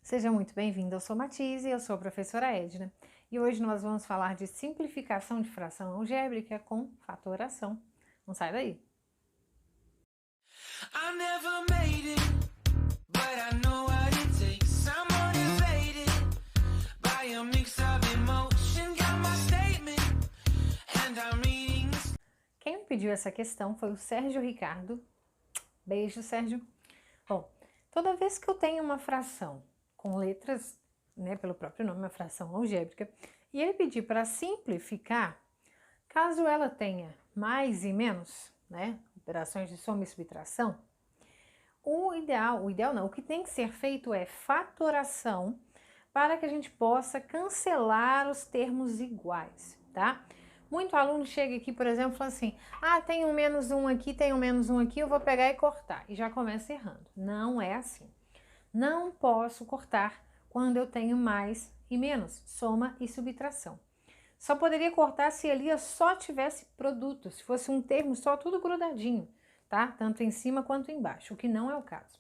Seja muito bem-vindo, eu sou Matise, eu sou a professora Edna e hoje nós vamos falar de simplificação de fração algébrica com fatoração. Não sai daí! I never made it, but I know what it takes. I'm motivated by a mix of emotion. Got my statement, and I'm reading. Quem me pediu essa questão foi o Sérgio Ricardo. Beijo, Sérgio. Bom, toda vez que eu tenho uma fração com letras, pelo próprio nome, uma fração algébrica, e ele pedir para simplificar, caso ela tenha mais e menos, operações de soma e subtração, o que tem que ser feito é fatoração para que a gente possa cancelar os termos iguais, tá? Muito aluno chega aqui, por exemplo, e fala assim, tem um menos um aqui, tem um menos um aqui, eu vou pegar e cortar, e já começa errando. Não é assim. Não posso cortar quando eu tenho mais e menos, soma e subtração. Só poderia cortar se ali eu só tivesse produto, se fosse um termo só tudo grudadinho, tá? Tanto em cima quanto embaixo, o que não é o caso.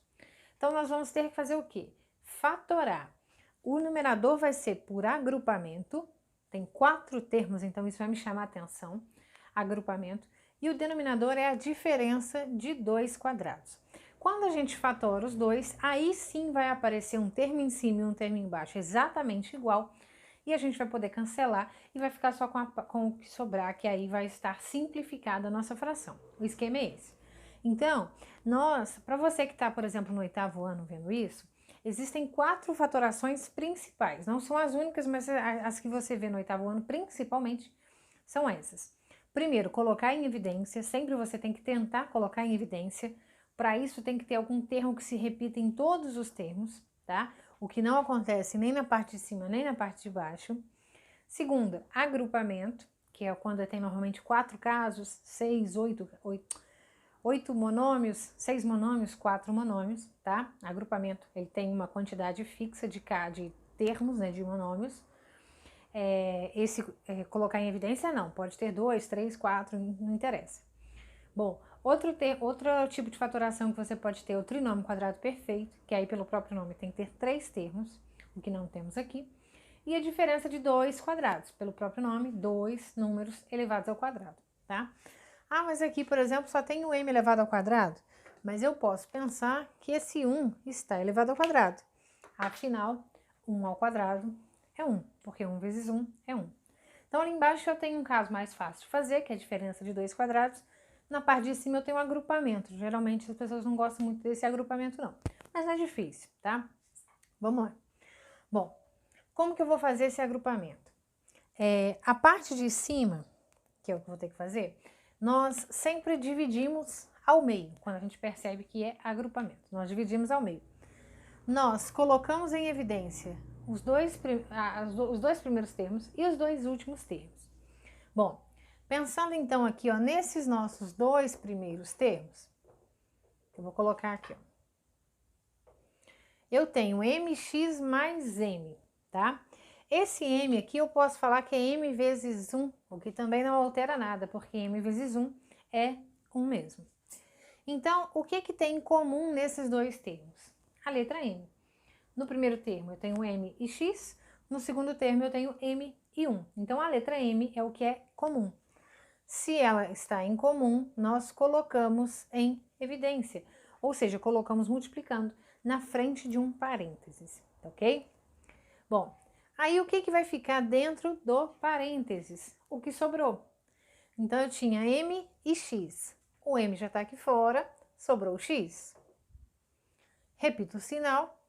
Então, nós vamos ter que fazer o quê? Fatorar. O numerador vai ser por agrupamento, tem 4 termos, então isso vai me chamar a atenção, agrupamento, e o denominador é a diferença de 2 quadrados. Quando a gente fatora os dois, aí sim vai aparecer um termo em cima e um termo embaixo exatamente igual, e a gente vai poder cancelar e vai ficar só com o que sobrar, que aí vai estar simplificada a nossa fração. O esquema é esse. Então, para você que está, por exemplo, no 8º ano vendo isso, existem 4 fatorações principais. Não são as únicas, mas as que você vê no 8º ano, principalmente, são essas. Primeiro, colocar em evidência. Sempre você tem que tentar colocar em evidência. Para isso, tem que ter algum termo que se repita em todos os termos, tá? O que não acontece nem na parte de cima, nem na parte de baixo. Segunda, agrupamento, que é quando tem normalmente 4 casos, 6, 8 monômios, 6 monômios, 4 monômios, tá? Agrupamento, ele tem uma quantidade fixa de termos, de monômios. Colocar em evidência não, pode ter 2, 3, 4, não interessa. Bom, outro tipo de fatoração que você pode ter é o trinômio quadrado perfeito, que aí pelo próprio nome tem que ter 3 termos, o que não temos aqui. E a diferença de 2 quadrados, pelo próprio nome, 2 números elevados ao quadrado, tá? Mas aqui, por exemplo, só tem o m elevado ao quadrado, mas eu posso pensar que esse 1 está elevado ao quadrado. Afinal, 1 ao quadrado é 1, porque 1 vezes 1 é 1. Então, ali embaixo eu tenho um caso mais fácil de fazer, que é a diferença de 2 quadrados. Na parte de cima eu tenho um agrupamento. Geralmente as pessoas não gostam muito desse agrupamento não, mas não é difícil, tá? Vamos lá. Bom, como que eu vou fazer esse agrupamento? A parte de cima, que é o que eu vou ter que fazer, nós sempre dividimos ao meio, quando a gente percebe que é agrupamento. Nós dividimos ao meio. Nós colocamos em evidência os dois primeiros termos e os 2 últimos termos. Bom, pensando então aqui, nesses nossos 2 primeiros termos, eu vou colocar aqui, eu tenho mx mais m, tá? Esse m aqui eu posso falar que é m vezes 1, o que também não altera nada, porque m vezes 1 é 1 mesmo. Então, o que tem em comum nesses 2 termos? A letra m. No primeiro termo eu tenho m e x, no segundo termo eu tenho m e 1. Então, a letra m é o que é comum. Se ela está em comum, nós colocamos em evidência, ou seja, colocamos multiplicando na frente de um parênteses, ok? Bom, aí o que vai ficar dentro do parênteses? O que sobrou. Então, eu tinha m e x. O m já está aqui fora, sobrou o x. Repito o sinal.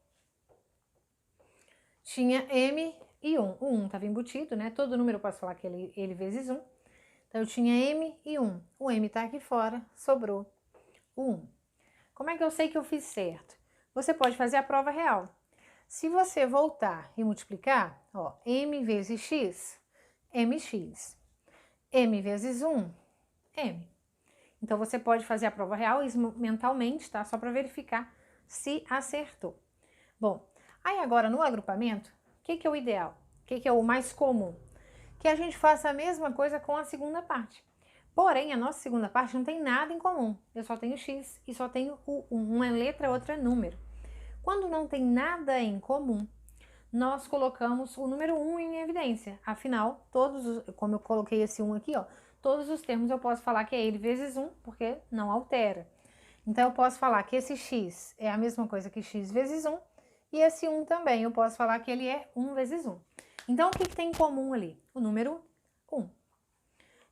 Tinha m e 1. O 1 estava embutido, Todo número eu posso falar que ele vezes 1. Então, eu tinha m e 1. O m está aqui fora, sobrou o 1. Como é que eu sei que eu fiz certo? Você pode fazer a prova real. Se você voltar e multiplicar, m vezes x, mx. M vezes 1, m. Então, você pode fazer a prova real mentalmente, tá? Só para verificar se acertou. Bom, aí agora no agrupamento, o que é o ideal? O que é o mais comum? Que a gente faça a mesma coisa com a segunda parte. Porém, a nossa segunda parte não tem nada em comum. Eu só tenho x e só tenho uma letra, outra número. Quando não tem nada em comum, nós colocamos o número 1 em evidência. Afinal, como eu coloquei esse 1 aqui, ó, todos os termos eu posso falar que é ele vezes 1, porque não altera. Então, eu posso falar que esse x é a mesma coisa que x vezes 1, e esse 1 também, eu posso falar que ele é 1 vezes 1. Então, o que tem em comum ali? O número 1.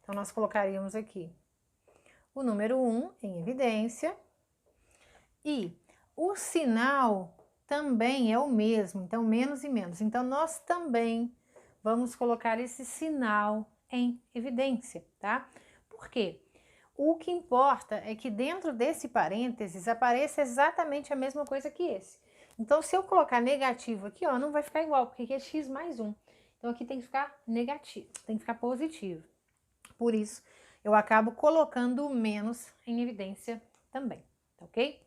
Então, nós colocaríamos aqui o número 1 em evidência, e o sinal também é o mesmo, então menos e menos. Então, nós também vamos colocar esse sinal em evidência, tá? Por quê? O que importa é que dentro desse parênteses apareça exatamente a mesma coisa que esse. Então, se eu colocar negativo aqui, ó, não vai ficar igual, porque aqui é x mais 1. Então, aqui tem que ficar negativo, tem que ficar positivo. Por isso, eu acabo colocando o menos em evidência também, tá ok?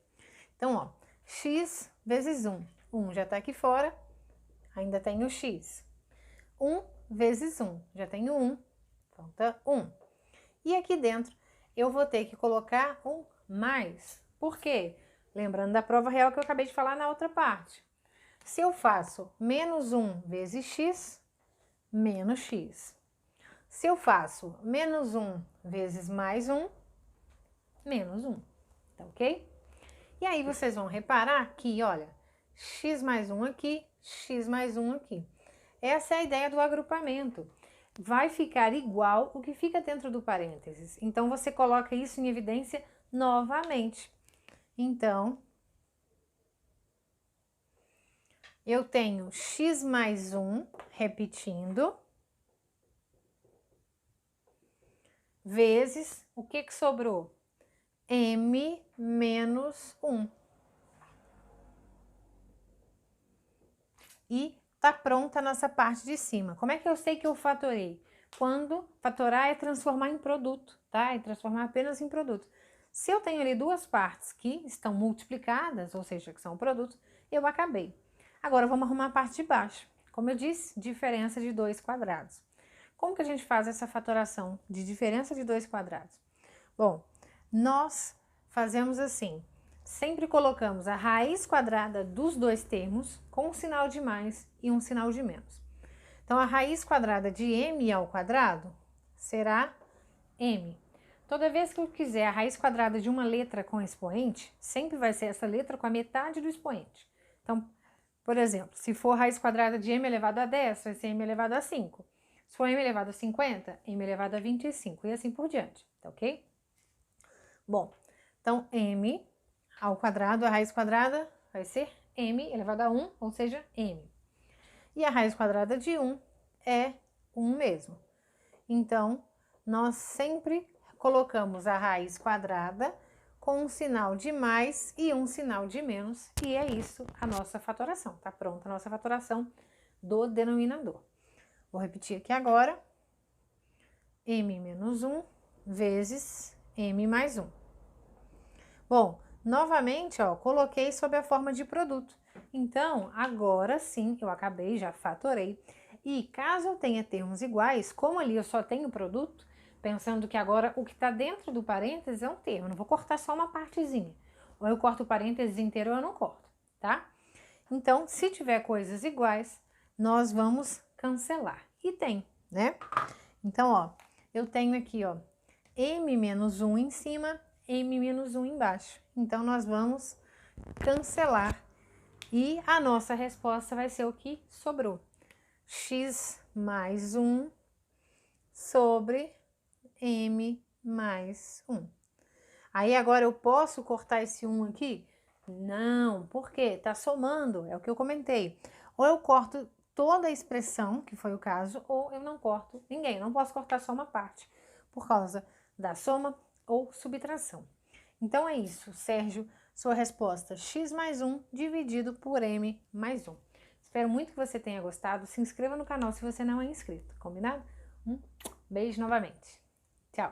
Então, ó, x vezes 1. 1 já tá aqui fora, ainda tem o x. 1 vezes 1, já tenho 1, falta 1. E aqui dentro, eu vou ter que colocar um mais. Por quê? Lembrando da prova real que eu acabei de falar na outra parte. Se eu faço menos 1 vezes x, menos x. Se eu faço menos 1 vezes mais 1, menos 1, tá ok? E aí vocês vão reparar que, olha, x mais 1 aqui, x mais 1 aqui. Essa é a ideia do agrupamento. Vai ficar igual o que fica dentro do parênteses. Então, você coloca isso em evidência novamente. Então, eu tenho x mais 1, repetindo, vezes, o que sobrou? M menos 1. E tá pronta a nossa parte de cima. Como é que eu sei que eu fatorei? Quando fatorar é transformar em produto, tá? É transformar apenas em produto. Se eu tenho ali duas partes que estão multiplicadas, ou seja, que são produtos, eu acabei. Agora, vamos arrumar a parte de baixo. Como eu disse, diferença de 2 quadrados. Como que a gente faz essa fatoração de diferença de 2 quadrados? Bom, nós fazemos assim, sempre colocamos a raiz quadrada dos dois termos com um sinal de mais e um sinal de menos. Então, a raiz quadrada de m ao quadrado será m. Toda vez que eu quiser a raiz quadrada de uma letra com expoente, sempre vai ser essa letra com a metade do expoente. Então, por exemplo, se for raiz quadrada de m elevado a 10, vai ser m elevado a 5. Se for m elevado a 50, m elevado a 25 e assim por diante, tá ok? Bom, então m ao quadrado, a raiz quadrada vai ser m elevado a 1, ou seja, m. E a raiz quadrada de 1 é 1 mesmo. Então, nós sempre colocamos a raiz quadrada com um sinal de mais e um sinal de menos, e é isso a nossa fatoração. Tá pronta a nossa fatoração do denominador. Vou repetir aqui agora. M menos 1 vezes m mais 1. Bom, novamente, ó, coloquei sob a forma de produto. Então, agora sim, eu acabei, já fatorei. E caso eu tenha termos iguais, como ali eu só tenho produto, pensando que agora o que está dentro do parênteses é um termo, eu não vou cortar só uma partezinha. Ou eu corto o parênteses inteiro ou eu não corto, tá? Então, se tiver coisas iguais, nós vamos cancelar. E tem, né? Então, ó, eu tenho aqui, ó, m menos 1 em cima, m menos 1 embaixo. Então, nós vamos cancelar. E a nossa resposta vai ser o que sobrou. X mais 1 sobre m mais 1. Aí, agora, eu posso cortar esse 1 aqui? Não, por quê? Tá somando, é o que eu comentei. Ou eu corto toda a expressão, que foi o caso, ou eu não corto ninguém. Eu não posso cortar só uma parte, por causa da soma ou subtração. Então, é isso, Sérgio. Sua resposta, x mais 1 dividido por m mais 1. Espero muito que você tenha gostado. Se inscreva no canal se você não é inscrito, combinado? Beijo novamente. Tchau!